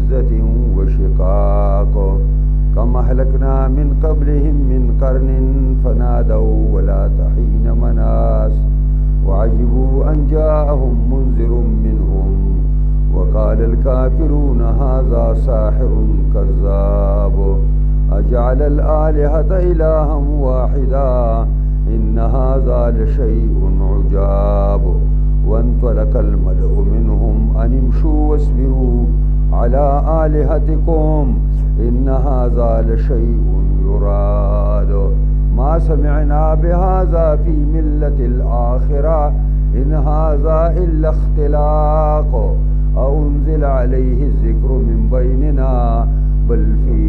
عزة وشقاق كم أهلكنا من قبلهم من قرن فنادوا ولا حين مناس وعجبوا أن جاءهم منذر منهم وقال الكافرون هذا ساحر كذاب أجعل الآلهة إلها واحدا إن هذا لشيء عجاب وانطلق الملأ منهم أن امشوا واصبروا على آلهتكم إن هذا لشيء يراد ما سمعنا بهذا في ملة الآخرة إن هذا إلا اختلاق أنزل عليه الذكر من بيننا بل في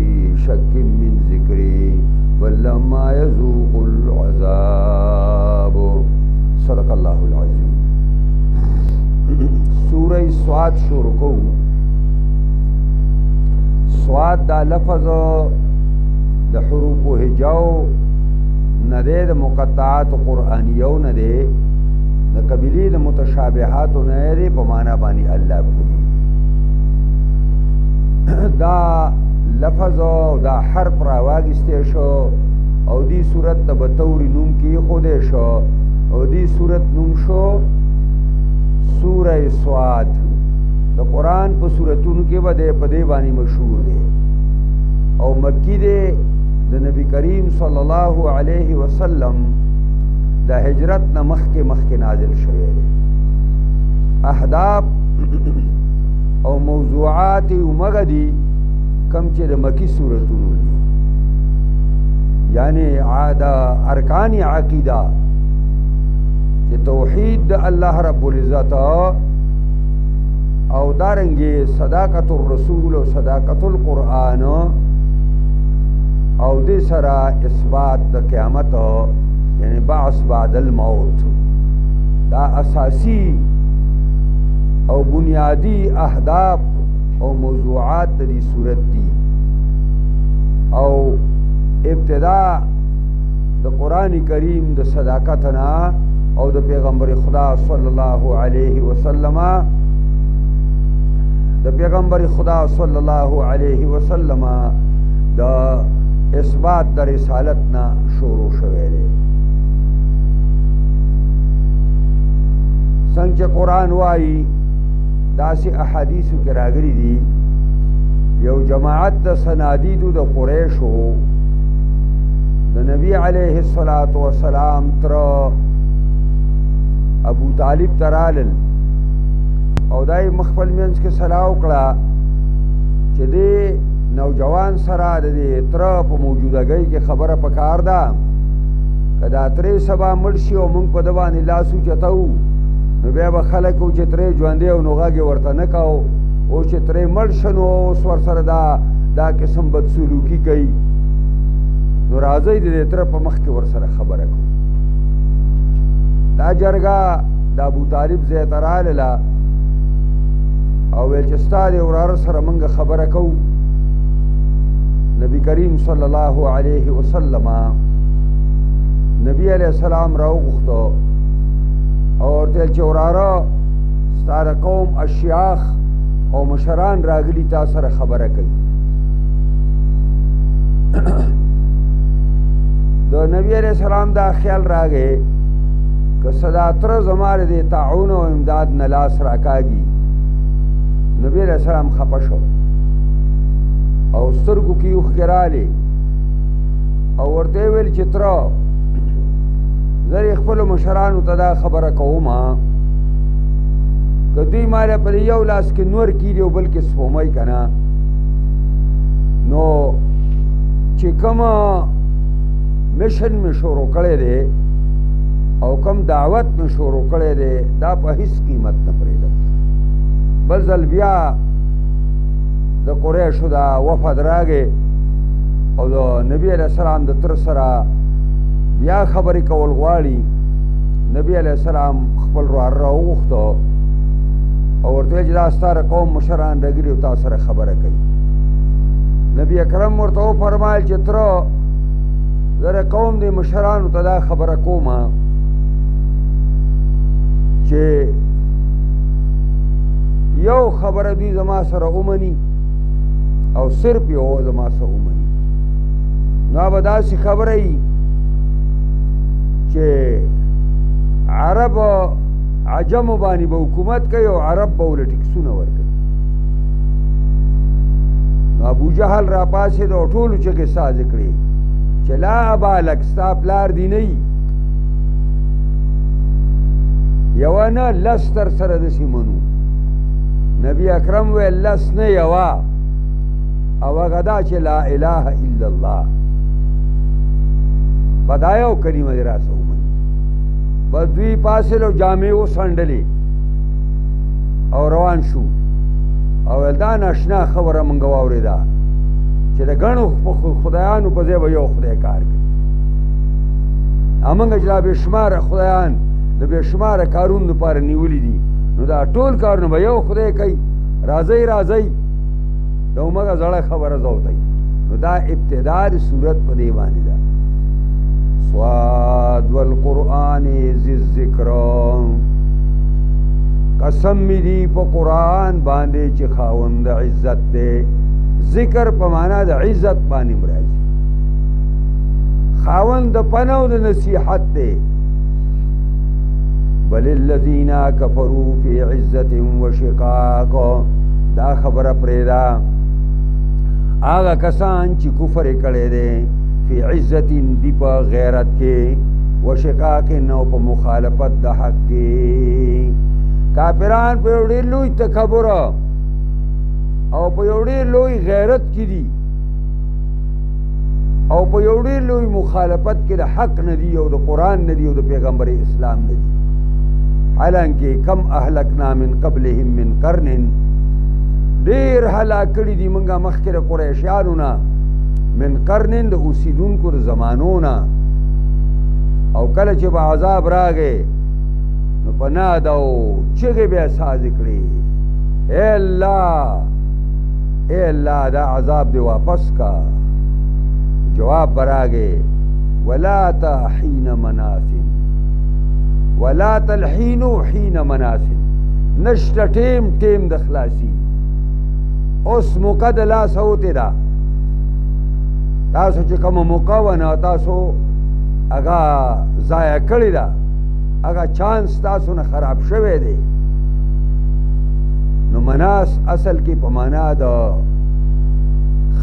شك من ذكري بل لما يذوق العذاب صدق الله العظيم. سورہ سواد شروع کو سواد دا لفظ دا حروف هجاو ندے دا مقطعات قرآنیو ندے دا قبیلی دا متشابہات ندے پمانا بانی اللہ کوئی دا لفظ دا حرف راواگستے شو او دی صورت دا بطوری نوم کی خودے شو او دی صورت نوم شو سورہ سواد. دا قرآن پا صورتون کے بدے پدے بانی مشہور دے او مکی دے دا نبی کریم صلی اللہ علیہ وسلم دا ہجرت نا مخ کے نازل شوئے دے. اہداف او موضوعات مغدی کم چے دا مکی صورتون دی یعنی ارکان عقیدہ کہ توحید دا اللہ رب العزت او دارنگی صداقت الرسول و صداقت القرآن او دے سرا اثبات دا قیامت یعنی بعث بعد الموت دا اساسی او بنیادی اہداف او موضوعات دی صورت دی. او ابتدا دا قرآن کریم دا صداقتنا او دا پیغمبر خدا صلی اللہ علیہ وسلم دا پیغمبر خدا صلی اللہ علیہ وسلم دا اثبات دا رسالتنا شروع شوئے دے. سنچ قرآن وائی دا سی احادیثو کے راگری دی یو جماعت دا سنادیدو دا قریشو دا نبی علیہ السلام تر ابو طالب ترالل او دای مخفل منس کے صلاح کړه چې دې نوجوان سره د دې تر په موجودګۍ کې خبره پکار ده کدا ترې سبا مرشي او مونږ په دوانې لاسو چتاو نو بیا به خلک او چې ترې ژوندې او نوغاګې ورته نه کاو او چې ترې مړ شنو اوس ورسره دا قسم بدسلوکي کوي نو راځئ د دې تر په مخ کې ورسره خبره کوو. دا جرګه د ابو طالب ځای ته راغله او ویل چې ستا د وراره سره موږ خبره کوو. نبی کریم صلی الله علیه وسلم نبی علیہ السلام راوغوښته او ورته ویل چې وراره ستا د قوم اشیاخ او مشران راغلي تا سره خبره کوي. د نبی علیہ السلام دا خیال راغی کہ صدا تر زمار دے تعاون و امداد نلاس راکاگی. نبی علیہ السلام خپشو او سترگو کی اوخ کرالی او ورته ویل چې تر زری خپل مشرانو ته دا خبره کوما که دوی مالا پر یو لاس کې نور کیلی او بلکې سپومای کنا نو چې کما مشن میں شروع کړی دی او کم دعوت میں شروع کړی دی دا په هیڅ قیمت نه پرېږدم. بل ځل بیا د قریشو دا وفد راغی او د نبی علیہ السلام د تر سره بیا خبرې کول غواړي. نبی علیہ السلام خپل وراره راوغوښته او ورته ویل چې دا ستا د قوم مشران راغلي او تا سره خبره کوي. نبی اکرم ورته وفرمایل چې تره زه د قوم د مشرانو ته دا خبره کومه چې یو خبره دوی زما سره ومني او صرف یو زما څه ومني نو به داسې خبره وي چې عرب عجمو باندې به حکومت کوي او عرب به ورله ټکسونه ورکوي نو ابوجهل را پاسېد او ټولو چغې سازې کړې چې لا ابالک ستا پلار دې نه وي یوه نه لس تر سره داسې منو نبی اکرم ویل لس نه یوه او هغه دا چې لا اله الا الله به دا یو کلمه دې راسه ومني بس دوی پاسېل او جامې وڅنډلې او روان شو او ویل دا ناشنا خبره مونږ واورېده چې د ګڼو خدایانو په ځای به یو خدای کار کوي همونږ چې دا بېشماره خدایان د بېشماره کارونو لپاره نیولي دي نو دا ټول کارونه به یو خدای کوي راځئ راځئ د همغه زړه خبره زوتی نو دا ابتدا د صورت په دې باندې ده صاد والقرآن ذی الذکر قسم می دی په قرآن باندې چې خاوند عزت دی ذکر په معنا د عزت باندې مرادي خاوند د پنو د نصیحت دی بل الذین کفروا فی عزت وشقاق دا خبره پرېږده هغه کسان چې کفر یې کړی دی فی عزت دی په غیرت کې وشقاق نو په مخالفت د حق کې کافران په یو ډېر لوی تکبر او په یو ډېر لوی غیرت کې دي او په یو ډېر لوی مخالفت کې د حق نه دي او د قرآن نه دي او د پیغمبر اسلام نه دي حالانکه کم اهلکنا من قبلهم من قرن ډېر هلاک کړي دي موږ مخکې د قریشیانو نه من قرن د اوسیدونکو د زمانو نه او کله چې به عذاب راغی نو پناه ده او چغې به یې سازې کړې ای الله دا عذاب دې واپس کا جواب به راغی ولا تحین مناسن ولا تلحینو حین مناسن نشته ټیم د خلاصي اوس موقع د لاسه وتې ده تاسو چې کومه موقع ونه تاسو هغه ضایع کړې ده هغه چانس تاسو نه خراب شوی دی نو مناس اصل کې په معنا د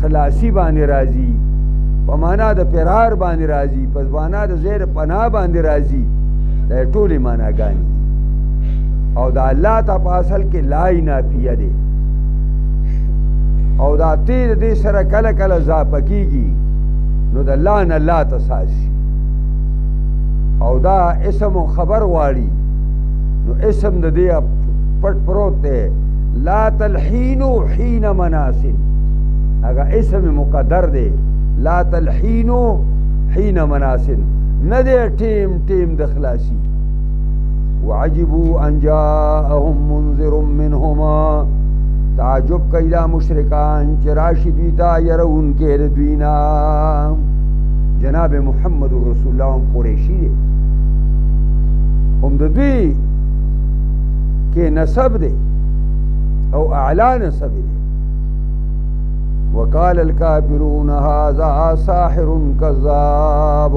خلاصي باندې راځي په معنا د فرار باندې راځي په معنا د زیر پناه باندې راځي دا ټولې معناګانې او د الله ته په اصل کې لای نافیه دی او دا تیر دې سره کله کله اضافه کېږي نو د الله نه الله ته ساشي او دا اسم خبر غواړي نو اسم د دې پټ پروت دی لا تلحینو حین مناسن هغه اسم مقدر دی لا تلحینو حین مناسن نه دی ټیم د خلاصي وعجبوا ان جاءهم منذر منهما تعجب کوي دا مشرکان چې راشي دوی ته یرونکې د دوی نه جناب محمد رسول الله هم قریشي دی هم د دوی کې نسب دی او اعلی نسب دی وقال الكافرون هذا ساحر كذاب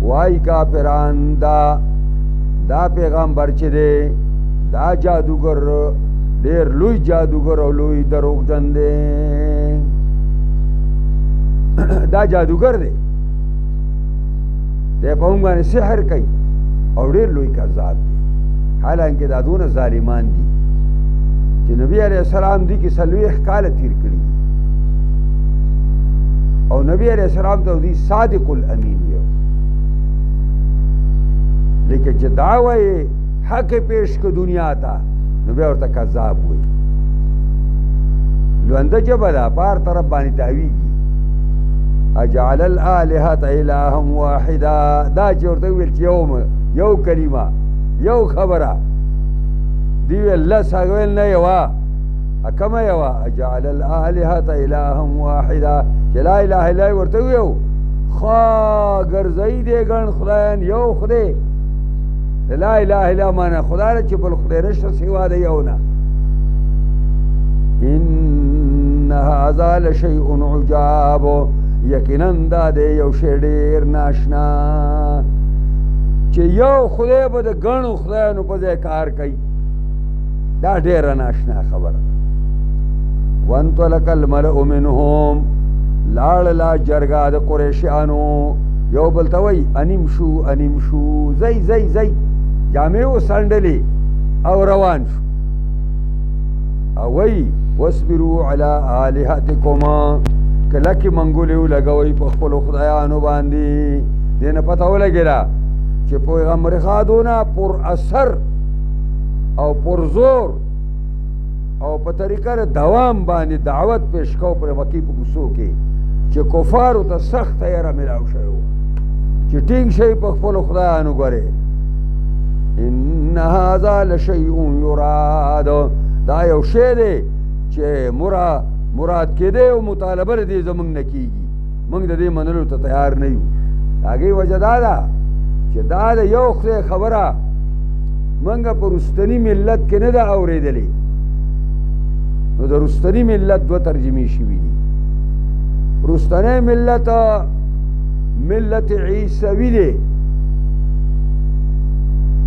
وای کافران دا پیغمبر چې دی دا جادوګر ډېر لوی جادوګر او لوی دروغجن دی دا جادوګر دی دی په موږ باندې سحر کوي او ډېر لوی کذاب دی حالانکه دا دونه ظالمان دي چې نبی علیه السلام دی کې 40 کاله تیر کړي او نبی علیه السلام ته دی صادق الامین ویو لیکن چې دعوی حق پیش کو دنیا ته نو بیا ورته کذاب وایي لونده ژبه ده په هر طرف باندې تاویږي اجعل الالهة الها واحدا دا چې ورته وویل چې یو کلمه یو خبره دی ویل لس هغه ویل نه یوه کومه یوه اجعل الالهة الها واحدا چې لا اله الا الله ورته ویو خوا ګرځئ دې ګڼ خدایان یو خدای لا اله الا مانا خدا چې بل خدای نشته سوا د یو نه ان هذا لشیء عجاب یقینا دا دی یو شی ډېر ناشنا چې یو خدای به د ګڼو خدایانو په ځای کار کوي دا ډېره ناشنا خبره ده وانطلق الملأ منهم لاړله جرګه د قریشیانو یو بل ته وایي انمشو ځئ جامې وڅنډلې او روان شو او وایي واصبروا علی آلهتکما کلکې منګولې ولګوئ په خپلو خدایانو باندې دې نه پته ولګېده چې پیغمبر خادونه پر اثر او پر زور او په طریقه د دوام باندې دعوت پیش کو پر مکی په کوڅو کې چې کفارو ته سخته یره میلاو شوی وه چې ټینګ شئ په خپلو خدایانو ګورې ان هذا لشیء یراد دا یو شی دی چې مراد کېدی او مطالبه د دې زموږ نه کېږي موږ د دې منلو ته تیار نه یو د هغې وجه دا ده چې دا د یو خدای خبره موږ په رستني ملت کې نه ده اورېدلې نو د رستني ملت دوه ترجمې شوي دي رستنی ملت عیسوي دی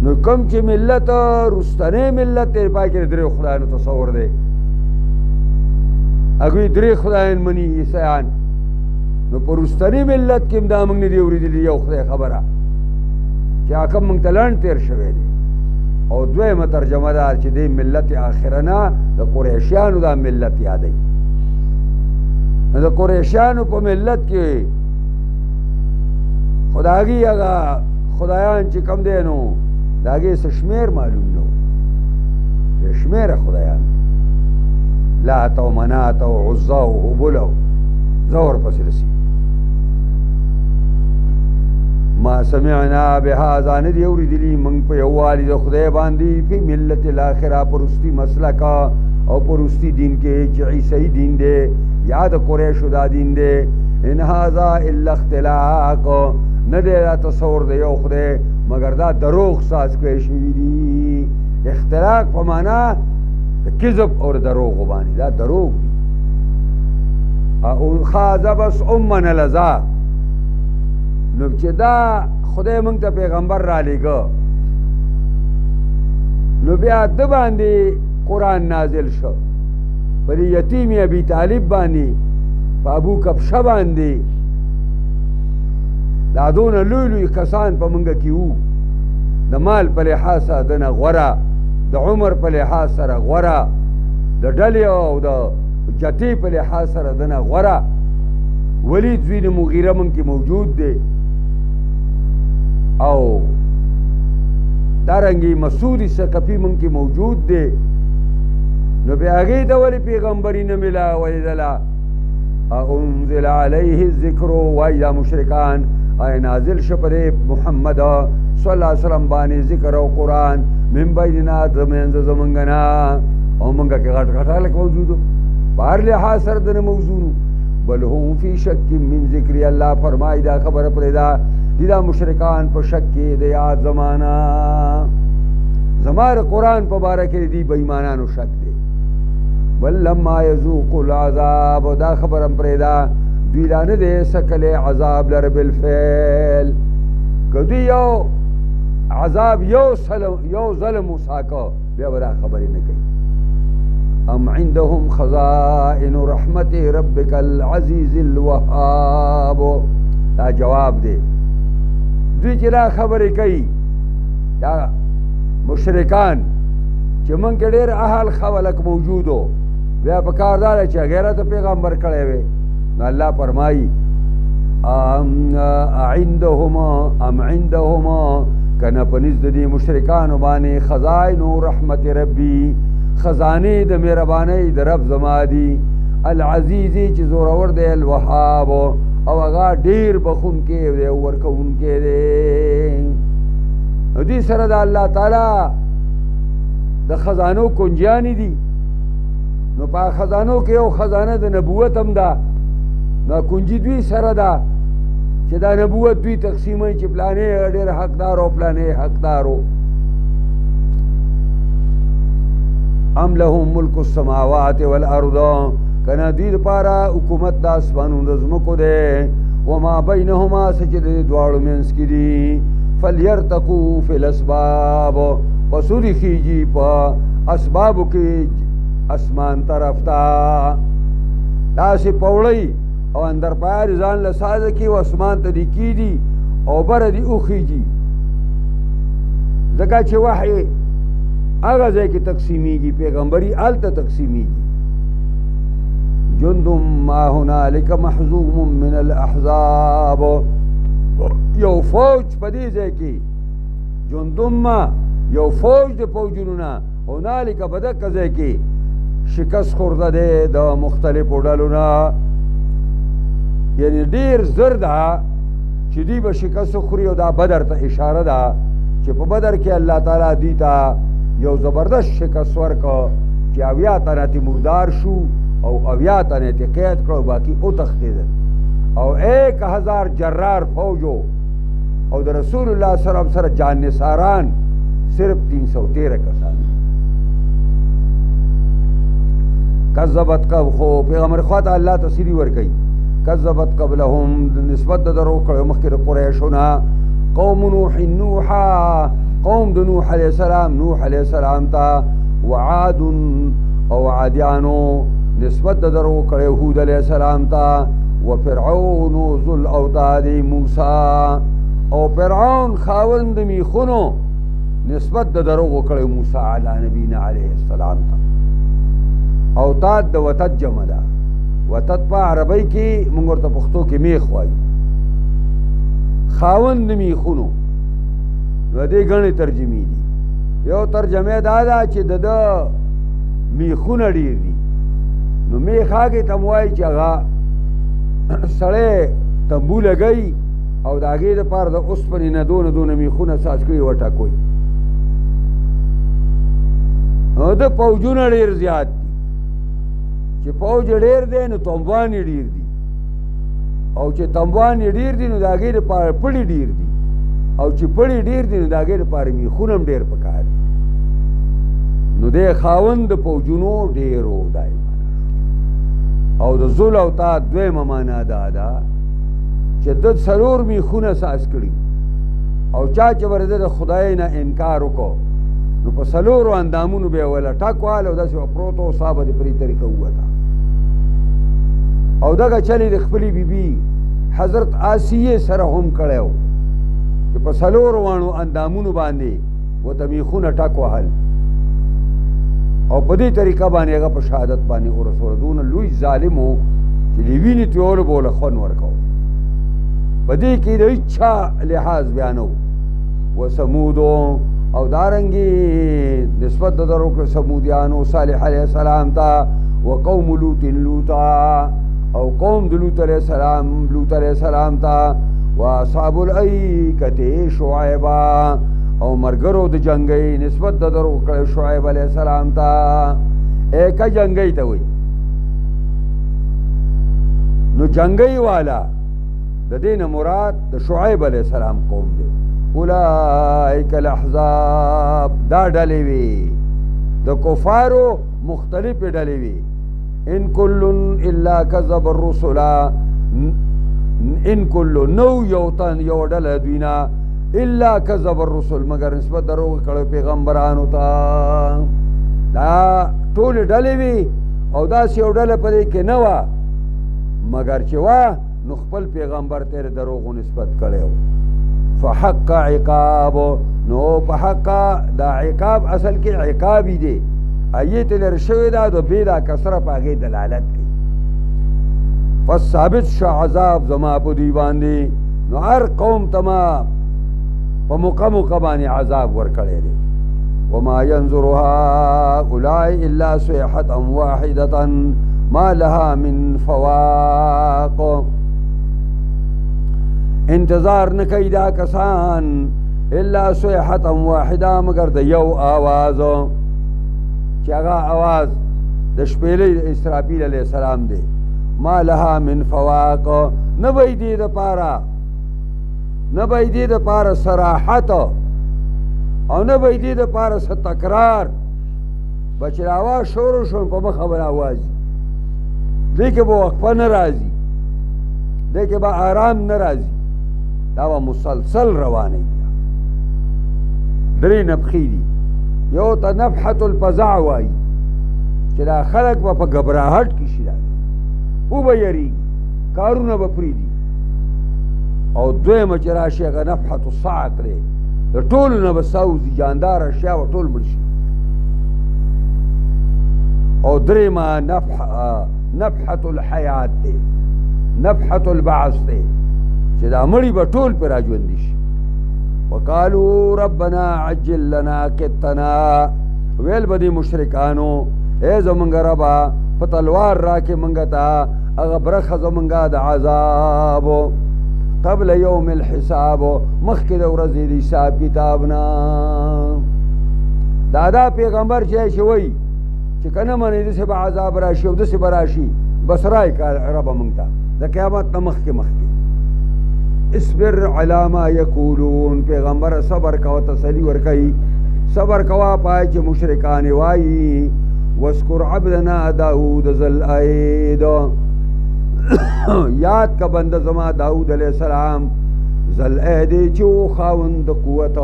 نو کوم چې ملت رستنی ملت دی پای کې د درې خدایانو تصور دی هغوی درې خدایان مني عیسیان نو په رستني ملت کې هم دا موږ نه دي اورېدلي یو خدای خبره چې هغه موږ ته لنډ تېر شوی دی او دویمه ترجمه ده چې دی ملت آخره نه د قریشیانو دا ملت یادوي د قریشیانو په ملت کې خو د هغې هغه خدایان چې کوم دی نو د هغې څه شمېر معلوم نه و بې شمېره خدایان لات او منات او عزا او هبل او زه ورپسې رسي ما سمعنا بهذا نه دي اورېدلي موږ په یووالي د خدای باندې په ملت الاخره په رستي مسلکه او په رستي دین کې چې عیسوي دین دی یا د قریشو دا دین دی ان هذا الا اختلاق نه دی دا تصور د یو خدای مګر دا دروغ ساز کړی شوي دي اختلاق په معنا د کذب او د دروغو باندې دا دروغ دي او خاذه بس امنا لذا نو چې دا خدای موږ ته پیغمبر را لیږه نو بیا د باندې قرآن نازل شو په دې یتیم ابي طالب باندې په ابو کبشه باندې دا دونه لوی لوی کسان په موږ کې وو د مال په لحاظ سره دنه غوره د عمر په لحاظ سره غوره د ډلې او د جتې په لحاظ سره دنه غوره ولید زوی د مغیره موږ کې موجود دی او دارنګې مسعود ثقفي موږ کې موجود دی نو بیا هغې ته ولې پیغمبري نه میلاوېدله انزل علیه الذکر وایي دا مشرکان آیا نازل شو په دې محمد صلی الله علیه وسلم باندې ذکر او قرآن من بیننا د منځه زمونږ نه او موږ کې غټ هلک موجود و په هر لحاظ سره د نه موضوع بل هم فی شک من ذکري الله فرمایي دا خبره پرېږده دي دا مشرکان په شک کې د یاد زمانه زما د قرآن په باره کې دي بېایمانانو شک دی بل لما یذوقوا العذاب دا خبره هم پرېږده دوی لا نه دی سکلی عذاب لره بالفعل که دوی یو عذاب یو ظلم وساکه بیا به دا خبرې نه کوي ام عندهم خزائن رحمت ربک العزیز الوهاب دا جواب دی دوی چې دا خبرې کوي دا مشرکان چې موږ کې ډېر اهل خلک موجود و بیا په کار دا دی چې هغې ته پیغمبر کړی وی نو الله فرمایي ام عندهما کنه په نزد دې مشرکانو باندې خزائن رحمت ربي خزانې د مهربانۍ د رب زما دي العزیزي چې زورور دی الوهاب او هغه ډېر بخونکی دی او ورکوونکی دی دوی سره د الله تعالی د خزانو کنجیانې دي نو په خزانو کې یو خزانه د نبوت هم ده نو کنجي دوی سره ده چې دا نبوت دوی تقسیموي چې پلانې ډېر حقدار او پلانې حقدارو ام لهم ملک السماوات والارض کنه دوی دپاره حکومت د اسمانونو د ځمکو دی وما بینهما څه چې د دې دواړو منځ کې دي فلیرتقو فی الاسباب پس وریخیږي په اسبابو کې اسمان طرف ته داسې پوړی او اندر پایه د ځان له سازه کې و اسمان ته دي کیږي او بره دي وخیږي ځکه چې وحی هغه ځای کې تقسیمیږي پیغمبري هلته تقسیمیږي جند ما هنالک محزوم من الاحزاب یو فوج په دې ځای کې جندم ما یو فوج د فوجونو نه هنالک په دغه ځای کې شکست خورده دی د مختلفو ډلو نه یعنی ډېر زر ده چې دوی به شکست خوري او دا بدر ته اشاره ده چې په بدر کې الله تعالی دوی ته یو زبردست شکست ورکړه چې 80 تنه ترې مردار شو او 80 تنه ترې قید کړه باقي وتښتېدل او 1000 جرار فوجو او د رسول الله صلی الله علیه وسلم سره جان نثاران صرف 313 کسان کذبت قبل خو پیغمبر خواته الله تسری ورکوي کذبت قبلهم نسبت د درو کړو مخکې د قریشو نه قوم نوح قوم د نوح علیه السلام نوح علیه السلام ته وعاد او عادیانو نسبت د درو کړو هود علیه السلام ته وفرعون ذو الاوتاد موسی او فرعون خاوند میخونو نسبت د درو کړو موسی علی نبینا علیه السلام ته اوتاد د وتد جمع ده وتد په عربی کې موږ ورته پښتو کې میخ وایو خاوند میخونو نو دې ګڼې ترجمې دي یو ترجمه دا ده چې د میخونه ډېر دي نو میخ هغې ته م وایي چې هغه سړی تنبو لګوي او د هغې دپاره د اوسپنې نه دونه میخونه ساز کړي وټاکوي نو د پوجونه ډېر زیات دي چې پوج ډېر دی نو تنبوان یې ډېر دي او چې تنبوان یې ډېر دي نو د هغې دپاره پړي ډېر دي او چې پړي ډېر دي نو د هغې دپاره میخونه هم ډېر پکار دي نو دی خاوند د پوجونو ډېرو دی او د ذل اوتاد دویمه معنا دا ده چې ده 4 میخونه ساز کړي او چا چې ورده د خدای نه انکار وکړو نو په 4 اندامونو به یې وله ټک واله او داسې به پروت و سا به د پرې طریقه ووته او دغه چل یې د خپلې بیبي حضرت آسیې سره هم کړی و چې په 4 اندامونو باندې ورته میخونه ټک وهل او په دې طریقه باندې هغه په شهادت باندې ورسوله دونه لوی ظالم و چې د وینې تویولو به وله خوند ورکوو په دې کې د هېڅ چا لحاظ بیانو وثمودو او دارنګي نسبت د درو کړ سمودیانو صالح علیه السلام ته وقوم لوط لوطا او قوم د لوط علیه السلام ته واصحاب الایکه شعیبا او مرګرو د جنگي نسبت د درو کړ شعیب علیه السلام ته ایکه جنگي ته وایي نو جنگي والا د دې نه مراد د شعیب علیه السلام قوم دی اولئک الاحزاب دا ډلې وي د کفارو مختلفې ډلې وي ان کل الا کذب الرسل ان کل نو یو ډله دوی نه الا کذب الرسل مگر نسبت دروغ کړو پیغمبرانو ته دا ټولې ډلې وي او داسې یو ډله په دې کې نه وه مگر چې وه نو خپل پیغمبر ته دروغو نسبت کړی و فحق عقاب نو په حق دا عقاب اصل کې عقابی دی ایت لر شوی دا د بې دا کسره په هغې دلالت کوي پس ثابت شو عذاب زما په دوی باندې نو هر قوم ته ما په موقع باندې عذاب ورکړی دی وما ينظر هؤلاء الا صيحة واحدة ما لها من فواق انتظار نه کوي دا کسان الا صيحة واحده مگر د یو آواز چې هغه آواز د شپېلۍ د اسرافیل علیه السلام دی ما لها من فواق نه به یې دې دپاره صراحت او نه به یې دې دپاره څه تکرار به چې د آواز شروع شو په مخه به آواز دې کې به وقفه نه راځي، دې کې به آرام نه راځي، دا به مسلسل روانه وي. درې نفخې دي، یو ته نفحة الفزع وایي چې دا خلک به په ګبراهټ کې شي، وبه یریږي، کارونه به پرېږدي. او دویمه چې راشي هغه نفحة الصعق دی، د ټولو نه به ساه وځي، جاندار اشیا به ټول مړ شي. او درېمه نفحة الحیات دی، نفحة البعث دی چې دا مړي به ټول پې را ژوندي شي. وقالو ربنا عجل لنا قطنا، ویل به دې مشرکانو ای زمونږ ربه په تلوار راکې مونږ ته هغه برخه زمونږه د عذابو قبل یوم الحساب، مخکې د ورځې د حساب کتاب نه. دا پیغمبر چې وایي چې که نه منې داسې به عذاب راشي او داسې به راشي، بس رایې که ربه مونږ ته د قیامت نه مخکې اصبر علی ما یقولون. پیغمبر صبر کوه، تسلی ورکوي، صبر کوه پای چې مشرکان وایي واذکر عبدنا داود ذا الأید، یاد کا بنده زما داود علیہ السلام ذا الأید چې و خاوند قوت،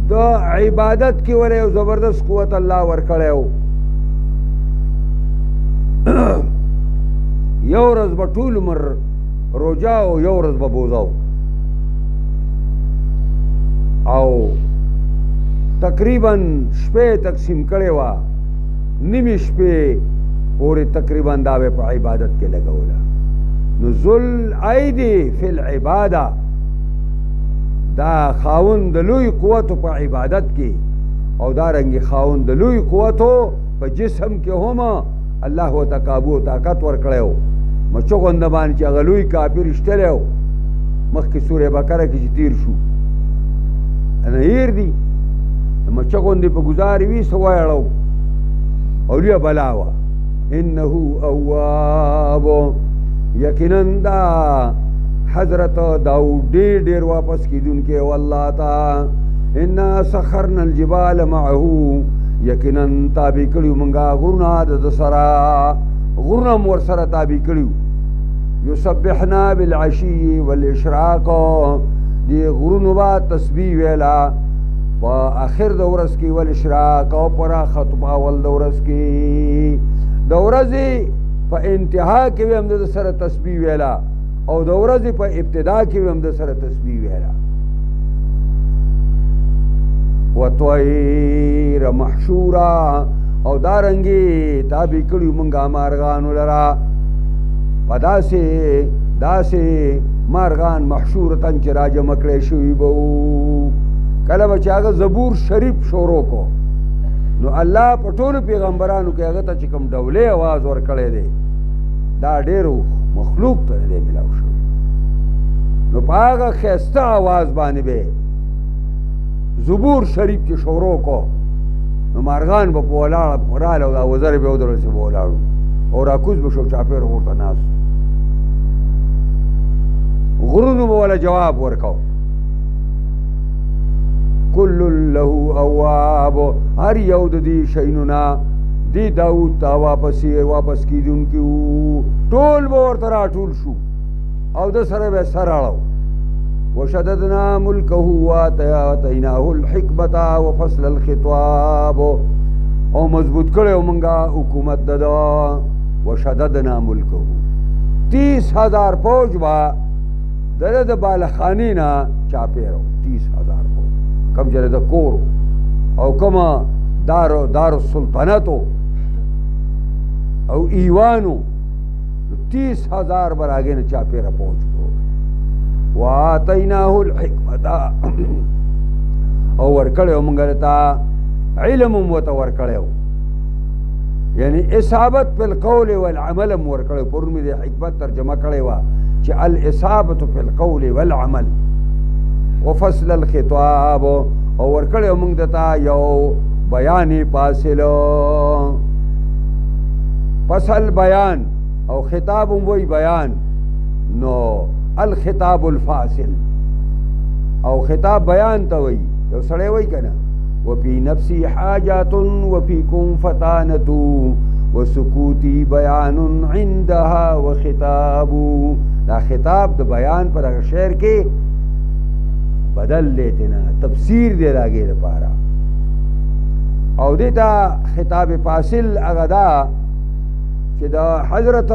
د عبادت کې ولې یو زبردست قوت الله ورکړی و. یو ورځ به ټول عمر روجا او یو ورځ به بوزا او تقریبا شپې تقسیم کړې وه، نیمې شپې پورې تقریبا دا به په عبادت کې لګوله. نو ذل ایدی فی العباده، دا خاوند د لوی قوتو په عبادت کې، او دارنګې خاوند د لوی قوتو په جسم کې هم الله ورته قابو او طاقت ورکړی و. مچو غونده باندې چې هغه لوی کافر ایشتلی و، مخکې سورې بقره کې چې تیر شو، نه هیر دي، د مچه غوندې په ګزارې وي څه ویړو او لویه بلا وه. انه اواب، یقینا دا حضرت داود ډېر ډېر واپس کیدونکی والله تا. انا سخرنا الجبال معه، یقینا تابع کړي مونږه غرونه د سره، غرونه م ورسره تابع کړي. یسبحنا بالعشي والاشراق، دې غرونو به تسبیح ویله په آخر د ورځ کې، والاشراق او په راختماول د ورځ کې، د ورځې په انتها کې به هم د سره تسبیح ویله او د ورځې په ابتدا کې به هم د سره تسبیح ویله. وطیر محشورا، او دارنګې تابع کړي مونږه مارغانو لره په داسې مارغان محشورتن چې راجمع کړی شوي به وو. کله به چې هغه زبور شریف شروع کو، نو الله په ټولو پیغمبرانو کې هغه ته چې کوم ډولې اواز ورکړی دی، دا ډېرو مخلوق ته نه دی میلاو شوی. نو په هغه ښایسته اواز باندې به زبور شریف چې شروع کو، نو مارغان به په ولاړه راله او دا وزرې به ودرسې به ولاړو او راکوز به شو، چاپېره ورته ناست، غرونو به وله جواب ورکو. کل له اواب، هر یو د دې شیونو نه دې داود ته واپس کیدونکي وو، ټول به ورته راټول شو او د سره به سر اړو. وشددنا ملکه واتیناه الحکمة وفصل الخطاب، او مضبوط کړی مونږه حکومت د ده. وشددنا ملکه، 30,000 فوج به د ده د بالخانې نه چاپېره، 30,000 فوج، کم چې د کورو او کومه دارالسلطنتو او ایوانو، 30,000 به راګې نه چاپېره فوج کړو. واتیناه الحکمة، او ورکړی مونږ ته علم هم ورته ورکړی و، یعنی اصابت فی القول والعمل هم ورکړی. پرون مې د حکمت ترجمه کړې وه چې الاصابة فی القول والعمل وفصل الخطاب، او ورکړی مونږ ته یو بیان فاصل، فصل بیان او خطاب هم وی بیان. نو الخطاب الفاصل او خطاب بیان ته وی، یو سړی وی کنه وفي نفسي حاجات وفيكم فتانة وسکوتی بیان عندها وخطاب دا خطاب د بیان پر هغه شعر کې بدل لیتے نا تفسیر دے راگے دا پارا او دیتا خطاب فاصل اغدا چې دا حضرت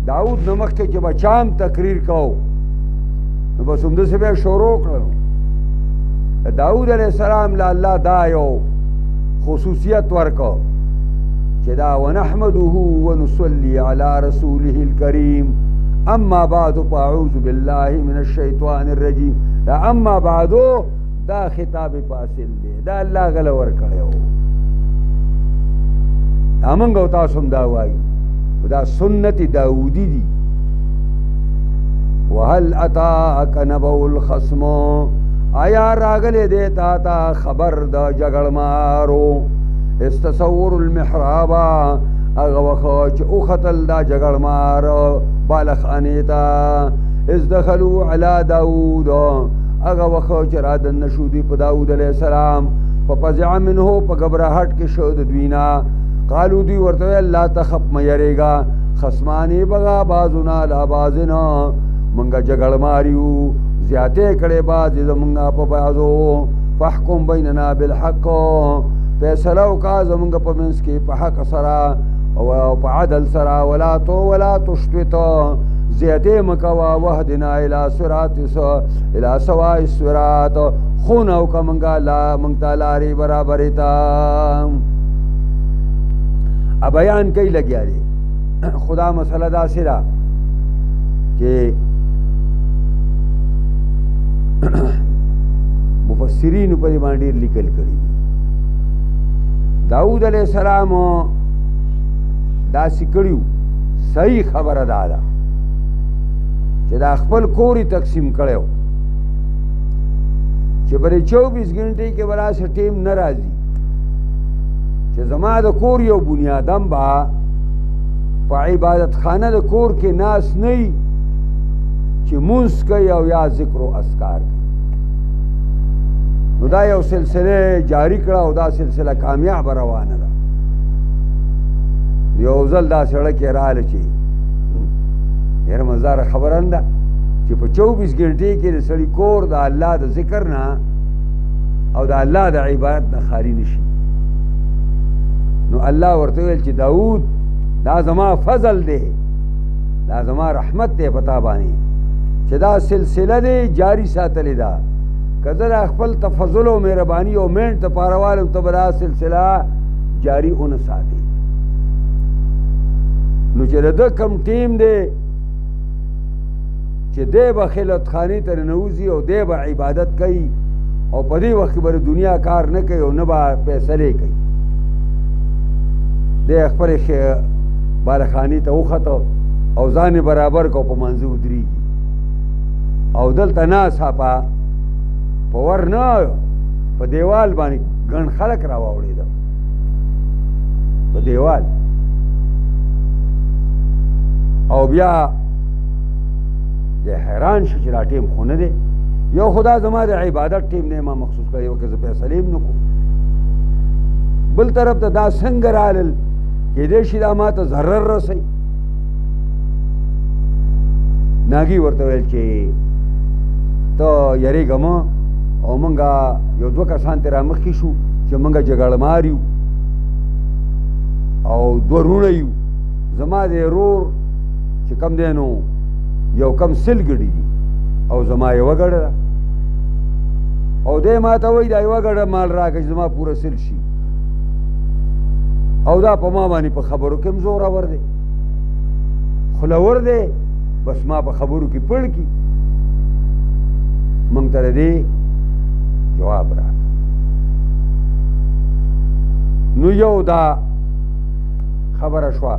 داود نمخ کے چې بچام تقریر کو نو بس امدو سے بے شروع کرنو داود علیہ السلام لا اللہ دا یو خصوصیت ورکو چې دا ونحمده ونصلي على رسوله الكريم اما بعد فاعوذ بالله من الشیطان الرجیم دا اما بعدو دا خطاب فاصل دے دا اللہ غلہ ورکڑے ہو امنگو تاسم دا وائی دا سنت داودی دی وَهَلْ أَتَاكَ نَبَوُ الْخَصْمُ آیا راگلے دیتا تا خبر دا جگڑ مارو استصور المحرابا اغوخوچ اخطل دا جگڑ مارو بالخانیتا از دخلو علی داود اگا وخوچ رادن نشودی پا داود علیہ السلام پا پزع منہو پا گبراہٹ کے شود دوینا قالو دی ورطوی اللہ تخپ میرے گا خسمانی بغا بازونا لا بازنا منگا جگڑ ماریو زیادے کڑے بازی زمنگا پا بازو فحکم بیننا بالحق پیسلو کا زمنگا پا منس کی پا حق سرا پا عدل سرا ولا تشتوتا زیادے مکوا وحدنا الى سواء الصراط خونو کا منگتا لاری برابرتا اب بیان کئی لگیا دے خدا مسئلہ دا سرا کہ مفسرین پر ایمان دیر لکل کری داود علیہ السلام دا سکڑیو صحیح خبر دادا چې دا خپل کوری تقسیم کړو چې بلې 24 غنټې کې بلا سه ټیم نه راځي چې زما د کور یو بنیادم با په عبادت خانه د کور کې ناس نه چې مونږ کوي او یا ذکر او اذکار کوي نو دا یو سلسله جاری کړه او دا سلسله کامیاب روانه ده یو ځل دا سړی کې رااله چې ډېر مزدار خبره ده چې په 24 غنټې کې د سړي کور د الله د ذکر نه او د الله د عبادت نه خالي نشي نو الله ورته ویل چې داود دا زما فضل دی دا زما رحمت دی پتا باندې چې دا سلسله دی جاری ساتلې ده که زه د خپل تفضل او مهرباني او منټ ته پاروالم ته به دا سلسله جاری ونه ساتي نو چې د ده کم ټیم دی چې دی به خلوت خانې ته ننوځي او دی به عبادت کوي او په دې وخت کې به دنیا کار نه کوي او نه به فیصلې کوي دی خپلې بالخانې ته وخته او ځان یې برابر کو په منځه ودرېږي او دلته ناڅاپه په ور نه په دیوال باندې ګڼ خلک راواوړېده په دیوال او بیا دی حیران شو چې دا ټیم خو نه دی یو خدا زما د عبادت ټیم نه ما مخصوص کړی و که زه فیصلې هم نه کوم بل طرف ته دا څنګه رالل کېدای شي دا ما ته ضرر رسوي ناګي ورته ویل چې ته یریږه مه او مونږه یو دوه کسان ترې رامخکې شو چې مونږه جګړه مار یو او دوه وروڼه یو زما د ورور چې کم دی نو یو کم سل ګډې دي او زما یوه ګډه ده او دی ما ته وایي دا یوه ګډه مال راکړه چې زما پوره سل شي او دا په ما باندې په خبرو کې هم زورور دی خلور دی بس ما په خبرو کې پړ کي مونږ ته د دې جواب راکړه نو یو دا خبره شوه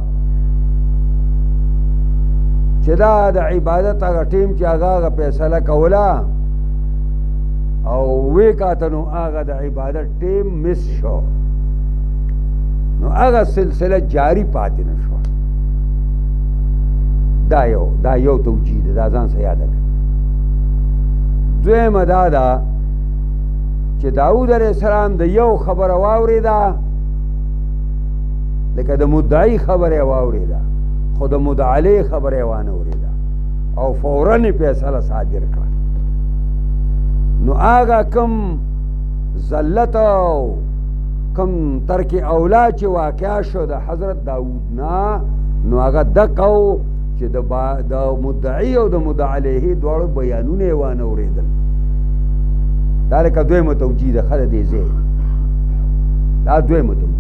چې دا د عبادت هغه ټیم چې هغه فیصله کوله او وی کاته نو هغه د عبادت ټیم مس شو نو هغه سلسله جاری پاتې نه شوه دا یو توجیه ده دا ځان سره یاده کړه دویمه دا ده چې داود علیه السلام د یو خبره واورېده لکه د مدعی خبره واورېده خو د مدعی علیه خبره وانه اورېده او فوراً یې فیصله صادر کړه نو هغه کم ذلت او کم ترک اولا چې واقع شو د حضرت داود نه نو هغه دقه و چې د مدعی او د مدعی علیه دواړو بیانونه یې وانه اورېدل دا لکه دویمه توجیه ده ښه د دې ځای دا دویمه توجیه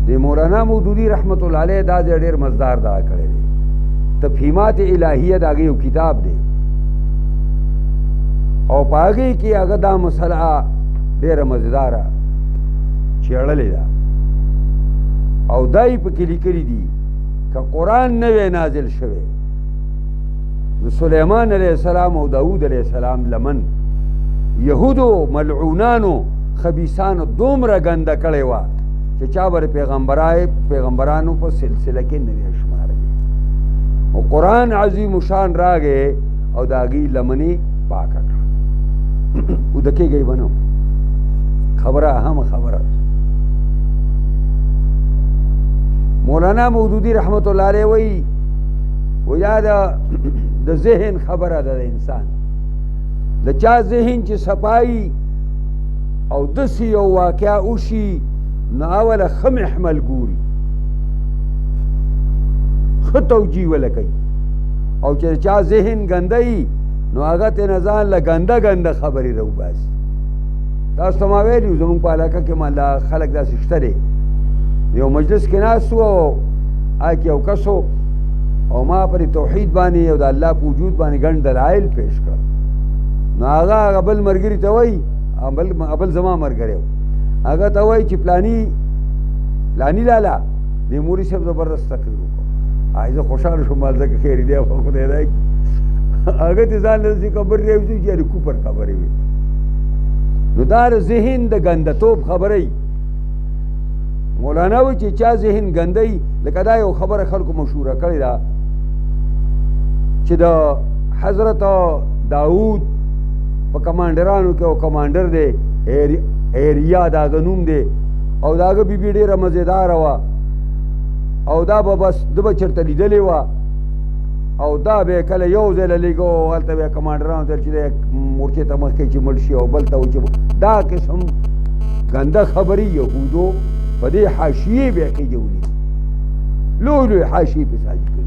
د مولانا مودودي رحمت الله علیه دا ډېر مزدار دغه کړی دی تفهیمات الهیه د هغې یو کتاب دی او په هغې کې هغه دا مسله ډېره مزیداره څېړلې ده او دا یې پکې لیکلي دي که قرآن نه وی نازل شوی د سلیمان علیه السلام او داود علیه السلام لمن یهودو ملعونانو خبیثانو دومره ګنده کړې وه چې چا به پیغمبرانو په سلسله کې نه وی شمارلی او قرآن عظیم شان راغی او د هغې لمنې پاکه کړه اوده کېږئ به نه خبره اهمه خبره مولانا مودودي رحمت الله علیه وایي یا د ذهن خبره ده د انسان د چا ذهن چې صفایي او داسې یو واقعه وشي نو اوله ښه محمل ګوري ښه توجیه وله کوي او چې چا ذهن ګنده وي نو هغه ترې ځان له ګنده ګنده خبرې راوباسي تاسو ته ما ویلي وو زموږ په علاقه کې مالا خلک داسې شته دی یو مجلس کې ناست وو او هغه کې یو کس او ما پر توحید باندې او د الله په وجود باندې ګڼ دلایل پیش کړل نو هغه بل ملګري ته وایي بل زما ملګری و هغه ته وایي چې پلاني لالا دې موري صاحب زبردست تقریر وکړو زه خوشحاله شوم مال ځکه خیر دی خدای راکړي هغه ته ځان له داسې خبرې راوځي چې کوپر خبرې وي نو دا ذهن د ګندهتوب خبره وي مولانا وایي چې چا ذهن ګنده وي لکه دا یو خبره خلکو مشهوره کړې ده چې د حضرت داود په کمانډرانو کې یو کمانډر دی ایریا د هغه نوم دی او د هغه بیبي ډېره مزېداره وه او دا به بس ده به چېرته لیدلې وه او دا به یې کله یو ځای له لېږه او هلته به یې کمانډرانو ته چې دی مورچې ته مخکې چې مړ شي او بل ته و چې دا قسم ګنده خبرې یهودو په دې حاشیې به یې خېجولي لوی لوی حاشیې پې ساجي کړي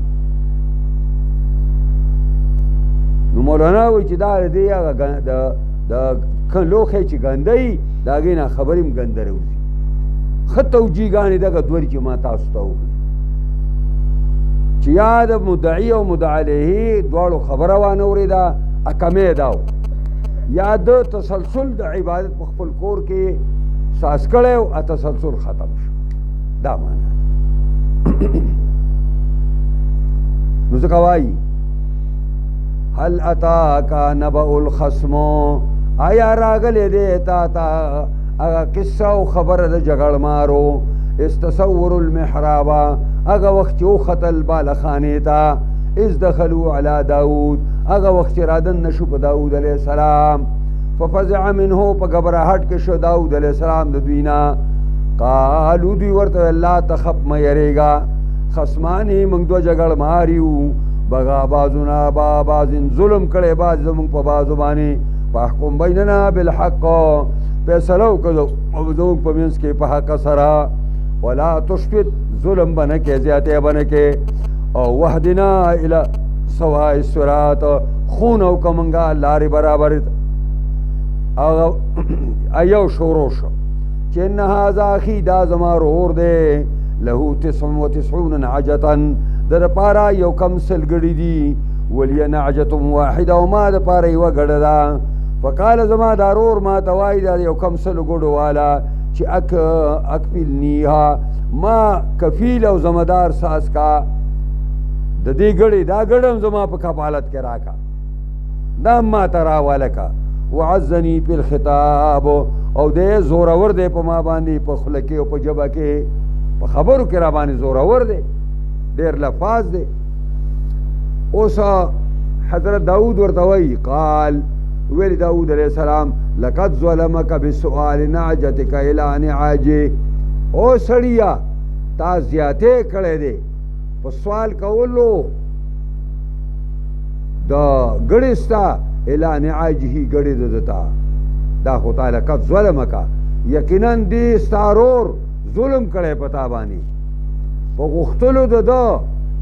نو مولانا وایي چې دا د دې هغه د لوښی چې ګنده وي د هغې نه خبرې هم ګنده راوځي ښه توجیهګانې دغه دوه چې ما تاسو ته وکړې چې یا د مدعي او مدعی علیه دواړو خبره وانه اورېده کمې دا و یا د تسلسل د عبادت په خپل کور کې ساس کړی او تسلسل ختم شو دا معنا نو ځکه وایي هل اتاک نبأ الخصم آیا راغلی دی تا ته هغه قصه او خبره د جګړمارو استصور المحراب هغه وخت چې وختل بالخانې ته اذ دخلوا علی داود هغه وخت چې رادن نشو په داود علیه السلام ففزع منه په غبرهټ کې شو داود علیه السلام د دوی نه قالو دوی ورته لا تخف مه یریږه خصمانې موږ دوه جګړمار یو بغا بعضنا بعضن ظلم کړی بعض زموږ په بعضو باندې فاحکم بیننا بالحق فیصله وکړو زموږ په منځ کې په حق سره ولا تشفت ظلم به نه کې زیاتې به نه کې او وحدنا الی سواء الصراط خون او کومنګه لارې برابر ایو شروع شو چې ان هذا اخي دا زما ورور دی له 99 نعجة د پاره یو کم سلګړي دي ولي نعجة واحده او ما د پاره یو غړه ده فقال زما دارور ما توای دا یو کم سلګړو والا چې اکفلنیها ما کفیل او زمدار ساس کا د دې غړي دا غړم زما په کفالت کې راکا دا ما ترا ولکا وعزني في الخطاب او دې زورور دې په ما باندې په خله کې او په جبه کې په خبرو کې را باندې زورور دې ډېر لفاظ دې اوس حضرت داود ورته وایي قال ویل داود علیه السلام لقد ظلمک بسؤال نعجتک الی نعاجه او سړیا تا زیاته کړې دي په سوال کولو دا ګړستا الی نعاجه ګړې دتا دا خو تعالی لقد ظلمک یقینا دې ستارور ظلم کړي پتا باندې په غختلو د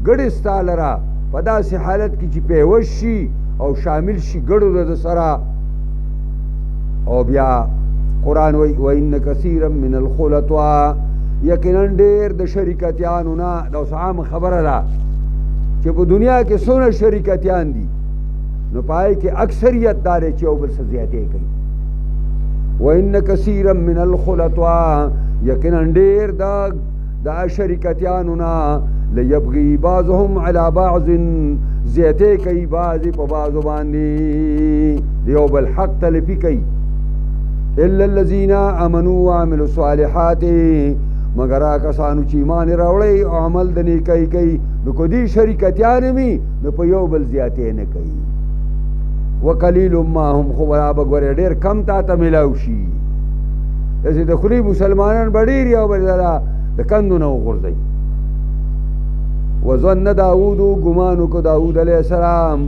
ګړستا لرا په داسې حالت کې چې پیوش شي او شامل شي ګړو د سره او بیا قرآن وی وَإِنَّ كَثِيرًا مِنَ الْخُلَطَاءِ یقینا ډېر د شریکتیانو نه دا اوس عام خبره ده چې په دنیا کې څونه شریکتیان دي نو پای کې اکثریت دا دی چې یو بل څه زیاتې کوي وَإِنَّ كَثِيرًا مِنَ الْخُلَطَاءِ یقینا ډېر د شریکتیانو نه لیبغي بعضهم علی بعض زیاتې کوي بعضې په بعضو باندې د یو بل حق تلفي کوي الا الذين امنوا وعملوا الصالحات مگر کسانو چې ایمان راوړی او عمل د نیکۍ کوي نو کو دې شریکتیان می نو په یو بل زیاتې نه کوي وقلیل ما هم خو برابر ګورې ډېر کم تا ته میلاو شي داسې د خولي مسلمانان به ډېر یو بل سره د کندو نه وغورځوي وظن داود ګمان وکړو داود علیه السلام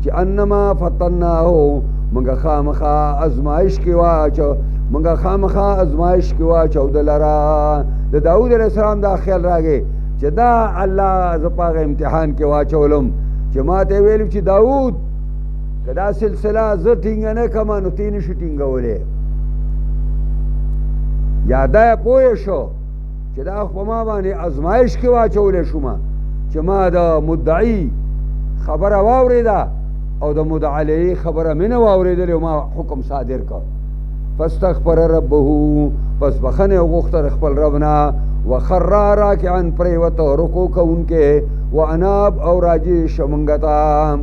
چې انما فتناه منگا خامخا ازمائش کی واچو منگا خامخا ازمائش کی واچو دلرا د داود علیہ السلام دا خیال راگے چې دا الله زپاغ امتحان کی واچولم چې ما ته ویلو چې داود کدا سلسله ز ټینګ نه کما نو تین شو ټینګولې یاده پوه شو چې دا خو ما باندې ازمائش کی واچولې شوما چې ما دا مدعی خبره واوریدا او د مدعی خبره مینه واوریدل او ما حکم صادر کا فاستغفر ربه پس بخنه غوښتل خپل ربنا وخر راکعا پریوت رکوع کوونکې واناب او راجی شمنګتا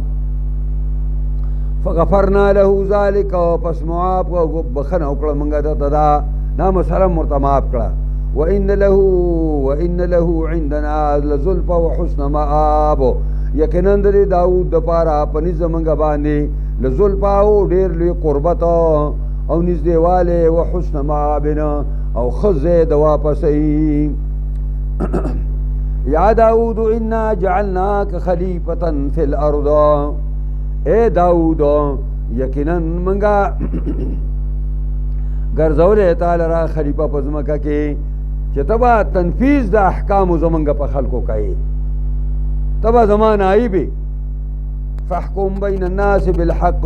فغفرنا له ذلك پس معاف او بخنه وکړه منګه دا نام سلام مرته معاف کړه وان له عندنا لزلفى وحسن مآب یقینا د داود د پاره پنځ زمنګ باندې لزلفا او ډېر لوی قربت او نږدېواله او حسن مآبنا او خزه د واپسې یا داود انا جعلناک خلیفة فی الارض اے داود یقینا منګه ګرځولې تعالی را خلیفہ په ځمکه کې چې تبا تنفیذ د احکام زمنګ په خلکو کوي تبا زمان آئی بھی فحکم بین الناس بالحق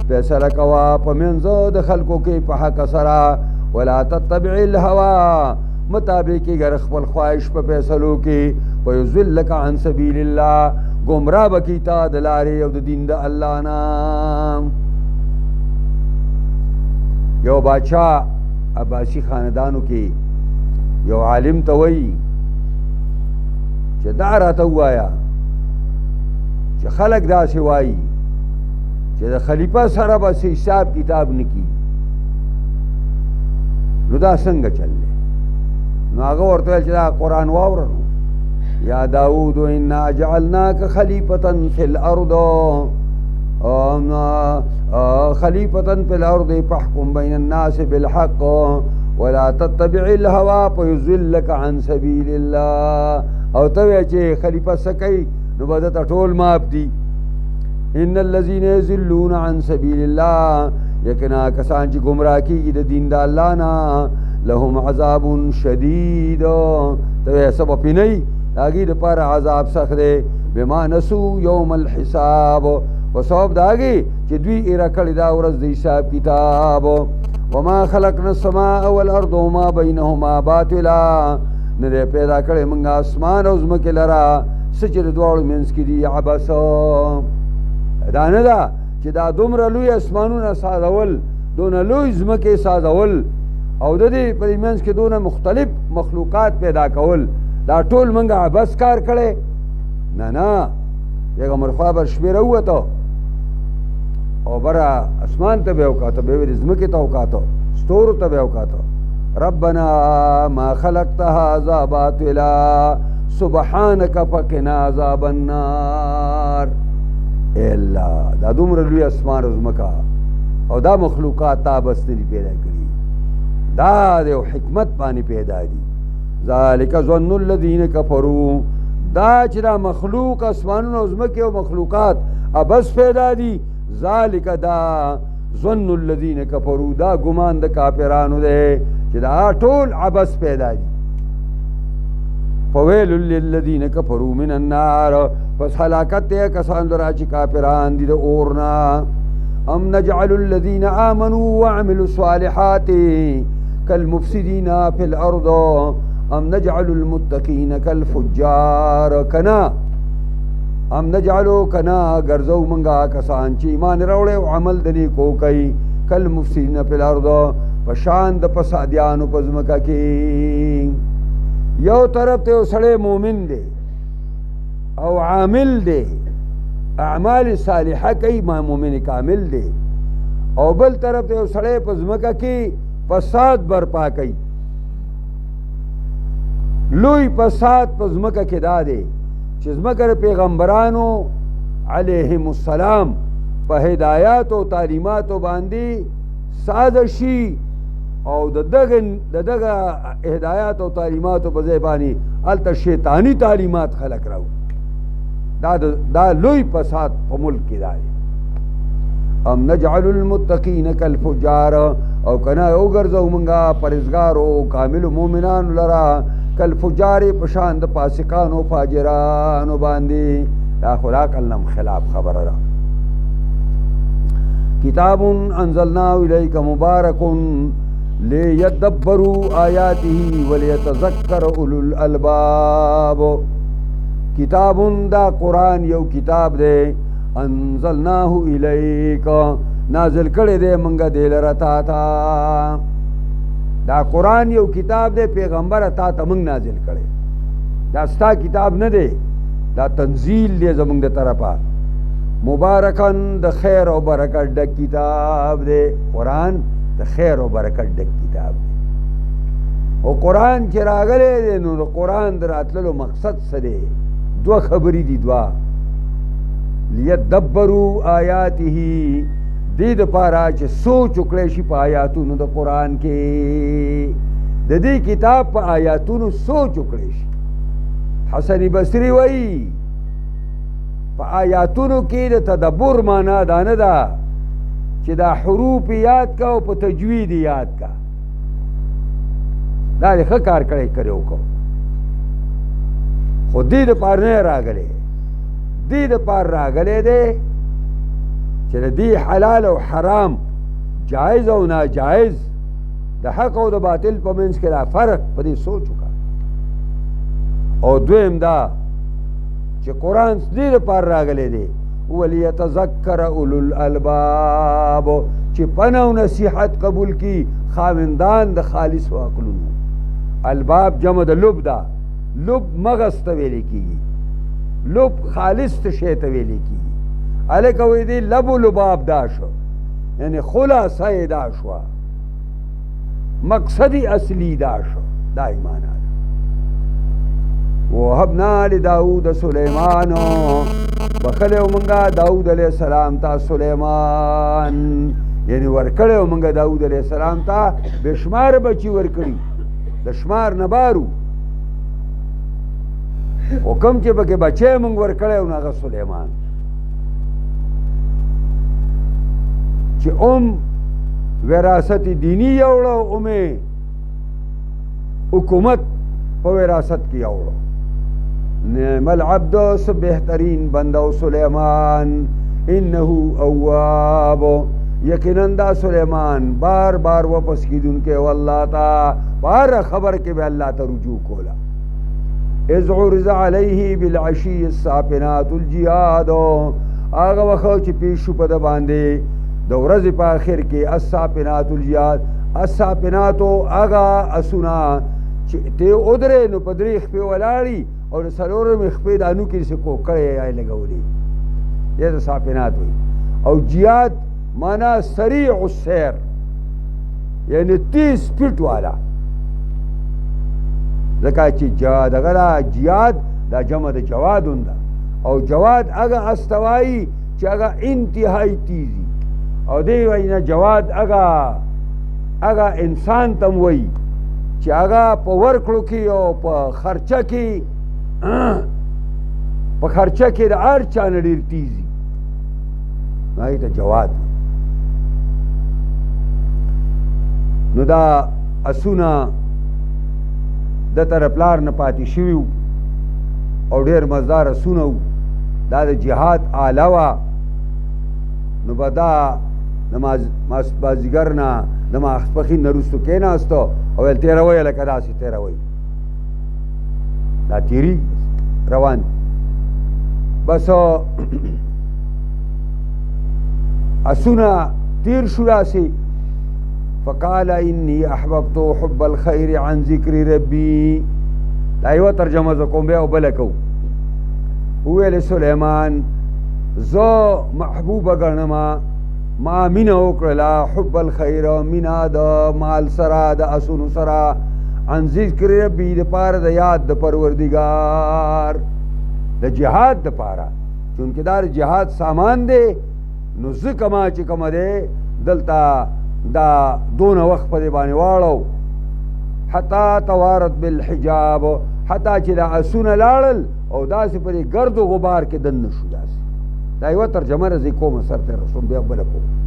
فیصلہ کوا پمنزو د خلقو کی په حق سرا ولا تتبع الهوا مطابقی گر خپل خواهش په فیصلو کی ويذلک عن سبیل الله گمراه بکی تا د لارې او د دین د الله نام یو بادشاہ عباسی خاندانو کی یو عالم توئی چې دا راته ووایا چې خلک داسې وایي چې د خلیفه سره به حساب کتاب نه کي نو دا څنګه چل دی نو هغه ورته ویل چې دا قرآن واوره نو یا داود انا جعلناک خلیفة فی الارض خلیفة فی الارض فاحکم بین الناس بالحق ولا تتبع الهوى فيضلك عن سبيل الله او ته چې خلیفہ سکی نو به ته ټول معاف دي ان الذين يضلون عن سبيل الله یقینا کسان چې گمراه کیږي د دین د الله نه لهم عذاب شدید ته سبب پینې داګي د پر عذاب سخت دی بما نسو یوم الحساب وسبب داګي چې دوی ایرا کړی دا ورځ د حساب کتاب وما خلقنا السماء والارض وما بينهما باطلا نه پیدا کړی موږ اسمان او ځمکې لرا سچې دواړو منځ کې دي عبس دا نه ده چې دا دومره لوی اسمانونه سازول دونه لوی ځمکې سازول او د دې په منځ کې دونه مختلف مخلوقات پیدا کول دا ټول موږ عبس کار کړی نه پیغمبر خوا بر شمېره ووته او بره اسمان ته به یې وکاته بیا یې ځمکې ته وکاته ستورو ته به یې وکاته ربنا ما خلقت هذا باطلا سبحانك فقنا عذاب النار اے الله دا دومره لوی اسمان او ځمکه او دا مخلوقات تا بس نه پیدا کړي دا د حکمت باندې پیدا دي ذالک ظن الذین کفروا دا چې دا مخلوق اسمانونه او ځمکې او مخلوقات ابس پیدا دي ذالک دا ظن الذین کفروا دا ګمان د کافرانو دی چې دا ټول عبس پیدا دي فویل للذین کفروا من النار پس هلاکت دی کسان لرا چې کافران دي د اورنا ام نجعل الذین آمنوا وعملوا الصالحات كالمفسدين في الارض ام نجعل المتقین كالفجار کنا ام نجعلو کنا گرزو منگا کسان چی ایمان روڑے و عمل دنی کو کئی كالمفسدين في الارض پشان د پسادیانو پزمکا کی یو طرف تے سڑے مومن دے او عامل دے اعمال صالحہ کئی ما مومن کامل دے او بل طرف تے سڑے پزمکا کی فساد برپا کئی لوی فساد پزمکا کی دا دے چزمکر پیغمبرانو علیہم السلام پا ہدایات و تعلیمات و باندی سازشی او ددگا ہدایات و تعلیمات و بزیبانی علتا شیطانی تعلیمات خلق رہو دا لوی فساد پا ملک کی دا دے ام نجعل المتقین کالفجار او کنا او گرزو منگا پرزگارو کامل مومنان لرا کالفجار پشاند پاسقانو فاجرانو باندی دا خلاق علم خلاف خبر را کتاب انزلناه الیک مبارک لیدبروا آیاته ولیتذکر اولو الالباب کتاب دا قرآن یو کتاب دے انزلناه الیک نازل کړی دی منگا دیل رتا تا دا قرآن یو کتاب دے پیغمبر تا تا منگ نازل کړی دا ستا کتاب نه دی دا تنزیل دی زمونږ د طرفا مبارکن د خیر او برکت ډک کتاب دی قرآن د خیر او برکت ډک کتاب دی او قرآن چې راغلی دی نو د قرآن د راتللو مقصد څه دی دوه خبرې دي دوه لیدبروا آیاته دې دپاره چې سوچ وکړی شي په آیاتونو د قرآن کې د دې کتاب په آیاتونو سوچ وکړی شي حسن بصری وایي په آیاتونو کې د تدبر معنا دا نه ده چې دا حروف یاد کا او په تجوید یاد کا دا دې ښه کار کړی وکړو خو دې دپاره نه راغلی دې دپاره راغلی دی چې د دې حلال او حرام جایز او ناجایز د حق او د باطل په منځ کې دا فرق په دې سوچ وکړه او دویم دا چې قرآن دې دپاره راغلی دی ولیتذکر اولو الالباب چې پنه او نصیحت قبول کی خاوندان د خالص عقلونو الباب جمع د لب دا لب مغز ته ویلی کیږي لب خالص شی ته ویلی کیږي الکه وی دی لب و لباب دا شو یعنی خلاصه دا شو مقصدی اصلی دا شو دا ایمان آده وهبنا لداود سلیمان بخلیو منگا داود علیہ السلام تا سلیمان یعنی ورکڑیو منگا داود علیہ السلام تا بشمار بچی ورکڑی دشمار نبارو حکم چې پکې بچی منگ ورکڑیو ناغا سلیمان چې وراثت دینی یوړو حکومت په وراثت کې یوړو نعم العبد سو بہترین بندہ سلیمان انه اواب یقیناً دا سلیمان بار بار واپس کی دن کے واللہ تا بار خبر کے بے اللہ تا رجوع کولا اذ عرض علیہ بالعشی الساپنات الجیاد آغا وخو چی پیشو پا دا باندے دورز پا آخر کے الساپنات الجیاد الساپناتو آغا اسونا تے ادرے نو پدریخ پہ ولاڑی اور سرور میں خپے دانو کی سے کو کڑے آئے لگولی یہ تو ساپنات ہوئی اور جیاد مانا سریع السیر یعنی 30 فٹ والا ذکا چی جاد اگر جیاد دا جمع دا جواد ہوندا اور جواد اگر استوائی چی اگر انتہائی تیزی او دی وای نه جواد اگا انسان تم وای چې اگا په ورکړو کې او په خرچه کې د هر چا نه ډېر تیزي هغې ته جواد. نو دا اسونه د تر پلار نه پاتې شوي وو او ډېر مزدار اسونه وو. دا د جهاد آله وه. نو به دا د مازدیګر نه د ماسپښین نه وروستو کېناستو او ویل تېروئ لکه داسې تېروئ دا تېري روان بس اسونه تېر شو داسې. فقال انی احببت حب الخیر عن ذکر ربی. دا یوه ترجمه زه کوم بیا او بله کوو. وویل سلیمان زه محبوبه ګڼمه ما مینه وکړله حب الخیر مینه د مال سره د اسونو سره عن ذکر ربی دپاره د یاد د پروردګار د جهاد دپاره چونکې دا د جهاد سامان دی. نو ځکه ما چې کومه دی دلته دا دونه وخت په دې باندې واړو حتی توارت بالحجاب حتی چې دا اسونه لاړل او داسې په دې ګرد و غبار کې دننه شو. داسې دا یوه ترجمه رزې کومه سر ته رسوم بیا بله کوم.